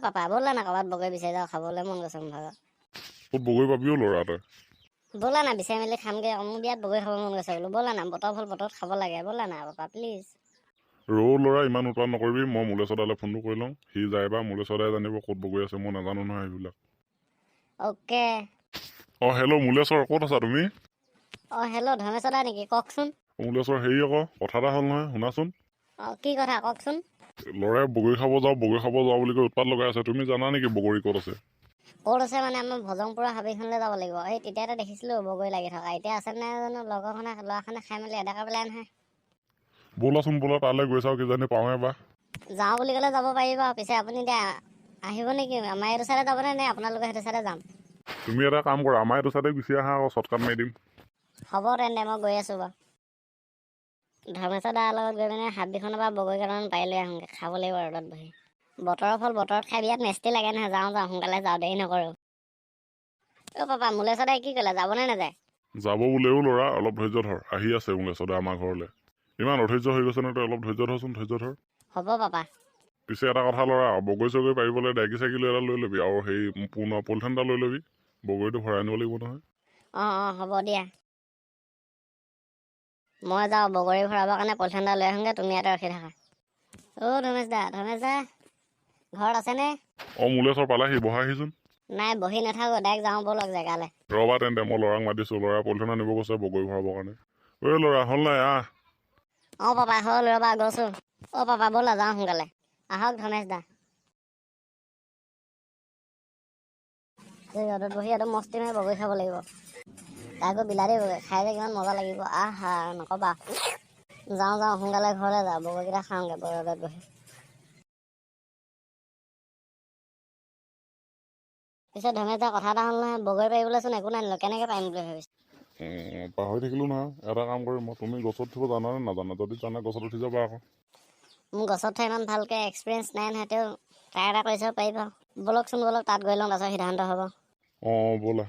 Papa ব'লা না ক'ৰবাত বগৰী বিচাৰি যাওঁ, খাবলৈ মন গৈছে মোৰ ভাগৰ। ক'ত বগৰী পাবিও ল'ৰা তই? ব'লা না বিচাৰি মেলি খামগৈ, মোৰ বিয়াত বগৰী খাব মন গৈছে বোলো। ব'লা না, বতৰ ফল বতৰত খাব লাগে, ব'লা না পাপা প্লিজ। ল'ৰা ইমান উৎপাত নকৰিবি, মই মুলেশ্বৰদালৈ ফোনটো কৰি লওঁ, সি যায় বা মুলেশ্বৰদাই জানিব ক'ত বগৰী আছে, মই নাজানো নহয় সেইবিলাক। অ'কে। হেল্ল' মুলেশ্বৰ, ক'ত আছা তুমি? হেল্ল' ধৰ্মেশ্বৰ দা নেকি? কওকচোন। মুলেশ্বৰ হেৰি আকৌ কথা এটা হ'ল নহয়, শুনাচোন। কি কথা কওকচোন। ল'ৰাই বগৰী খাব যাওঁ বুলি কৈ উৎপাত লগাই আছে, তুমি জানা নেকি বগৰী ক'ত আছে? ক'ত আছে মানে আমাৰ ভজংপুৰৰ হাবিখনলৈ যাব লাগিব। এই তেতিয়াতে দেখিছিলোঁ বগৰী লাগি থকা, এতিয়া আছে নাই জানো। ল'ৰাখনে খাই মেলি এদাকা পেলাই নহয়। ব'লাচোন ব'লা, তালৈ গৈ চাওঁ, কিজানি পাওঁহে বা। যাওঁ বুলি ক'লে যাব পাৰিব, পিছে আপুনি এতিয়া আহিব নেকি? আমাৰ এইটো চাইডে যাবনে নে আপোনালোকৰ সেইটো চাইডে যাম? তুমি এটা কাম কৰা, আমাৰ এইটো চাইডে গুচি আহা আকৌ, শ্বৰ্টকাট মাৰি দিম। হ'ব তেন্তে, মই গৈ আছোঁ বাৰু। ধৰ্মেশ্বৰ দাৰ লগত গৈ পিনে হাবিখনৰ পৰা বগৰী কেইটামান পাৰি লৈ আহোঁগৈ, খাব লাগিব ৰ'দত বহি। বতৰৰ ফল বতৰত খাই বিয়াত মেষ্টি লাগে নহয়। যাওঁ সোনকালে যাওঁ, দেৰি নকৰোঁ। পাপা মুলেশ্বৰ দাই কি ক'লে, যাবনে নাযায়? যাব বোলেও ল'ৰা, অলপ ধৈৰ্য ধৰ, আহি আছে মুলেশ্বৰদা আমাৰ ঘৰলৈ। ইমান অধৈৰ্য হৈ গৈছে নহয়, তই অলপ ধৈৰ্য ধৰ। হ'ব পাপা। পিছে এটা কথা ল'ৰা, বগৰী চগৰী পাৰিবলৈ ডাইকি চাইকেল এটা লৈ ল'বি, আৰু সেই পলিথিন এটা লৈ ল'বি, বগৰীটো ভৰাই আনিব লাগিব নহয়। হ'ব দিয়া। মই যাওঁ বগৰী ভৰাবৰ কাৰণে পলিথিন এটা লৈ আহোঁগৈ, তুমি ইয়াতে ৰখি থাকা। ধৰ্মেশ দা ঘৰত আছেনে? মুলেশ্বৰ পালেহি, বহাহিচোন। নাই বহি নাথাকোঁ, ডাইৰেক্ট যাওঁ ব'লক জেগালৈ। ৰ'বা তেন্তে, মই ল'ৰাক মাতিছোঁ, ল'ৰাই পলিথিন আনিব গৈছে বগৰী ভৰাবৰ কাৰণে। ল'ৰা হ'ল নাই আহ। পাপা হ'ল, ৰ'বা গৈছোঁ। পাপা ব'লা যাওঁ সোনকালে। আহক ধৰ্মেশ দা। ৰ'দত বহি একদম মস্তি মাৰি বগৰী খাব লাগিব। তাকো বিলাতী বগৰী খাই যে কিমান মজা লাগিব, নক'বা। যাওঁ সোনকালে ঘৰলৈ যাওঁ, বগৰীকেইটা খাওঁগৈ ৰ'দত বহি। পিছত ধৰ্মেশ দা কথা এটা হ'ল নহয়, বগৰী পাৰিবলৈচোন একো নানিলোঁ, কেনেকৈ পাৰিম বুলি ভাবিছোঁ? পাহৰি থাকিলোঁ নহয়, এটা কাম কৰিম মই, তুমি গছত উঠিব জানা নে নাজানা? যদি জানা গছত উঠি যাবা আকৌ। মোৰ গছত উঠা ইমান ভালকৈ এক্সপিৰিয়েঞ্চ নাই নহয়, তেওঁ ট্ৰাই এটা কৰি চাব পাৰিব। ব'লক তাত গৈ লওঁ, তাৰপিছত সিদ্ধান্ত হ'ব। ব'লা।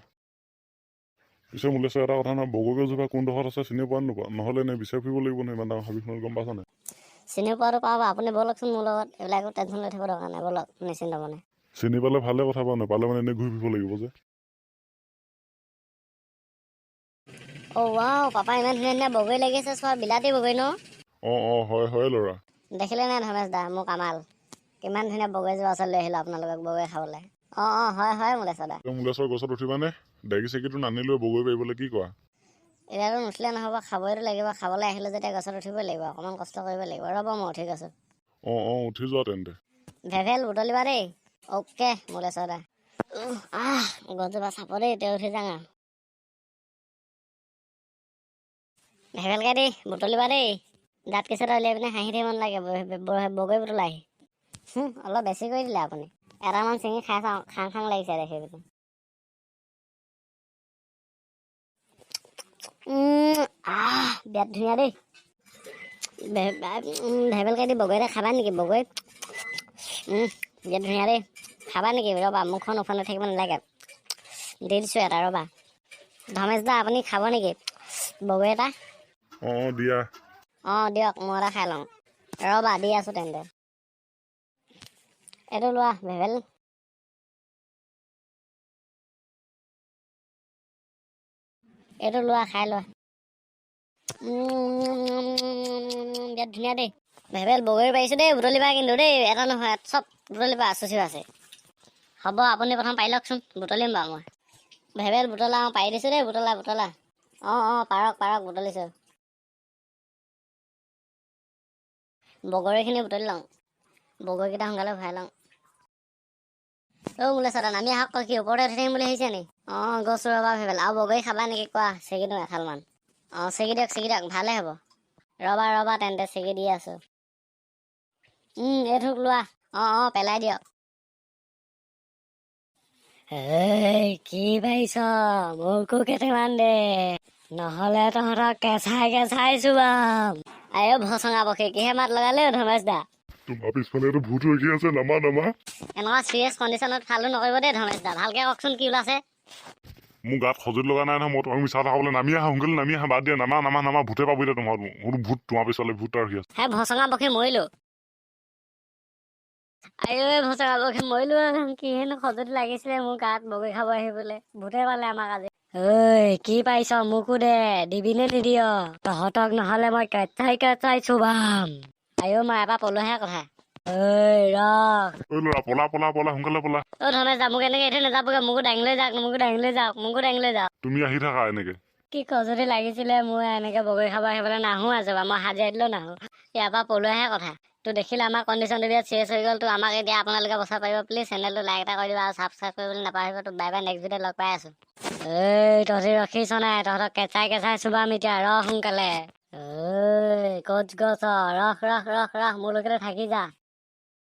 পিছে মুলেশ্বৰ এটা কথা নহয়, বগৰী গছজোপা কোনডোখৰত আছে চিনি পোৱা নোপোৱা? নহ'লে এনেই বিচাৰি ফুৰিব লাগিব নহয় ইমান ডাঙৰ হাবিখনত, গম পাইছা নাই? চিনি পোৱাটো পাব, আপুনি ব'লকচোন মোৰ লগত, এইবিলাক একো টেনশ্যন লৈ থাকিব দৰকাৰ নাই, ব'লক নিশ্চিন্ত মানে। চিনি পালে ভালে কথা বাৰু, নাপালে মানে এনেই ঘূৰি ফুৰিব লাগিব যে। ৱাও, পাপা ইমান ধুনীয়া বগৰী লাগিছে, চোৱা বিলাতী বগৰী ন? হয় ল'ৰা। দেখিলে নাই ধৰ্মেশ দা মোৰ কামাল? কিমান ধুনীয়া বগৰীজোপা ওচৰত লৈ আহিলোঁ আপোনালোকক বগৰী খাবলৈ। হয় মুলেশ্বৰ দা। মুলেশ্বৰ গছত উঠিবানে? ডাইকি চাইকিটো নানিলৈ বগৰী পাৰিবলৈ, কি কোৱা? এতিয়াতো নুঠিলে নহ'ব, খাবইতো লাগিব। খাবলৈ আহিলোঁ যেতিয়া গছত উঠিবই লাগিব, অকণমান কষ্ট কৰিব লাগিব। ৰ'ব মই উঠি গৈছোঁ। উঠি যোৱা তেন্তে। ভেভেল বুটলিবা দেই। অ'কে মুলেশ্বৰ দা। গছজোপা চাপ দেই, তেওঁ উঠি যাওঁ আৰু। ভেভেলকে দেই, বুটলিবা দেই। দাঁত কেঁচুটা উলিয়াই পিনে হাঁহি থাকিব নালাগে, বগৰী বুটলাহি। অলপ বেছি কৰি দিলে আপুনি। এটামান ছিঙি খাই চাওঁ, খাং লাগিছে দেখি পিনে। বিৰাট ধুনীয়া দেই। ভেভেলকে দি বগৰী এটা খাবা নেকি? বগৰী বিৰাট ধুনীয়া দেই। খাবা নেকি? ৰ'বা, মুখখন উফন্দাই থাকিব নালাগে। দি দিছোঁ এটা, ৰ'বা। ধৰ্মেশ দা আপুনি খাব নেকি বগৰী এটা? দিয়া। দিয়ক, মই এটা খাই লওঁ। ৰ'বা, দি আছোঁ তেন্তে। এইটো লোৱা ভেভেল। এইটো লোৱা, খাই লোৱা। বিৰাট ধুনীয়া দেই। ভেভেল বগৰী পাৰিছোঁ দেই, বুটলিবা কিন্তু দেই, এটা নহয় চব বুটলিবা, চুচিবা আছে। হ'ব, আপুনি প্ৰথম পাৰি লওকচোন, বুটলিম বাৰু মই। ভেভেল বুটলা, পাৰি দিছোঁ দেই, বুটলা। পাৰক, বুটলিছোঁ। বগৰীখিনি বুটলি লওঁ, বগৰীকেইটা সোনকালে ভৰাই লওঁ। মুলেশ্বৰ দা নামি আহক, কি ওপৰতে উঠি থাকিম বুলি ভাবিছে নি? গৈছোঁ ৰ'বা ভেভেল। আৰু বগৰী খাবা নেকি কোৱা? চেগি দিওঁ এফালমান। চেগি দিয়ক, ভালে হ'ব। ৰ'বা তেন্তে, চেগি দি আছোঁ। এইটোক লোৱা। পেলাই দিয়ক। কি পাৰিছ? মোকো কেইটামান দে, নহ'লে তহঁতক কেঁচাই চুবাম। ভচঙা পক্ষী, কিহে মাত লগালে ধৰ্মেশ দা? তোমাৰ পিছফালে ভূত ৰখি আছে, নামা। এনেকুৱা চিৰিয়াছ কণ্ডিশ্যনত ফালটো নকৰিব দেই ধৰ্মেশ দা, ভালকৈ কওকচোন কি ওলাইছে? মোৰ গাত সজুলি লগা নাই নহয়, মই তোমাক মিছা কথা ক'বলৈ। নামি আহা সোনকালে, নামি আহা। বাদ দিয়া, নামা। ভূতে পাব এতিয়া তোমাৰ। ভূত তোমাৰ পিছফালে ভূত ৰখি আছে। ভচঙা পক্ষী মৰিলোঁ। আইঐ ভচকা বগী মৰিলো কিহেনো খজুতি লাগিছিলে মোৰ গাত বগৰী খাব আহিবলৈ ভূতে পালে আমাক আজি ঐ কি পাইছ মোকো দে দিবিনে নিদিয় তহঁতক নহলে মই কেঁচাই চুবাম আইঐ মই এবাৰ পলোহে কথা ঐ ৰখ ঐ ল'ৰা পলা পলা পলা সোনকালে পলা অ ধনে যা মোক এনেকে এঠি নাযাবগে মোকো দাঙি লৈ যাওক তুমি আহি থাকা এনেকে কি খজুতি লাগিছিলে মোৰ এনেকে বগৰী খাব আহিবলৈ নাহো আজি মই হাজিৰা দিলেও নাহো ইয়াৰ পৰা পলোৱাহে কথা তো দেখিলে আমাৰ কণ্ডিশ্যনটো বিৰাট চিৰিয়াছ হৈ গ'ল তো আমাক এতিয়া আপোনালোকে বচাব পাৰিব প্লিজ চেনেলটো লাইক এটা কৰি দিব আৰু ছাবস্ক্ৰাইব কৰিবলৈ নাপাহৰিব তো বাই বাই নেক্সট ভিডিঅ'ত লগ পাই আছো তহঁতি ৰখিছ নাই তহঁতক কেঁচাই চুবাম এতিয়া ৰহ সোনকালে ক'ত গছ ৰখ মোৰ লগতে থাকি যা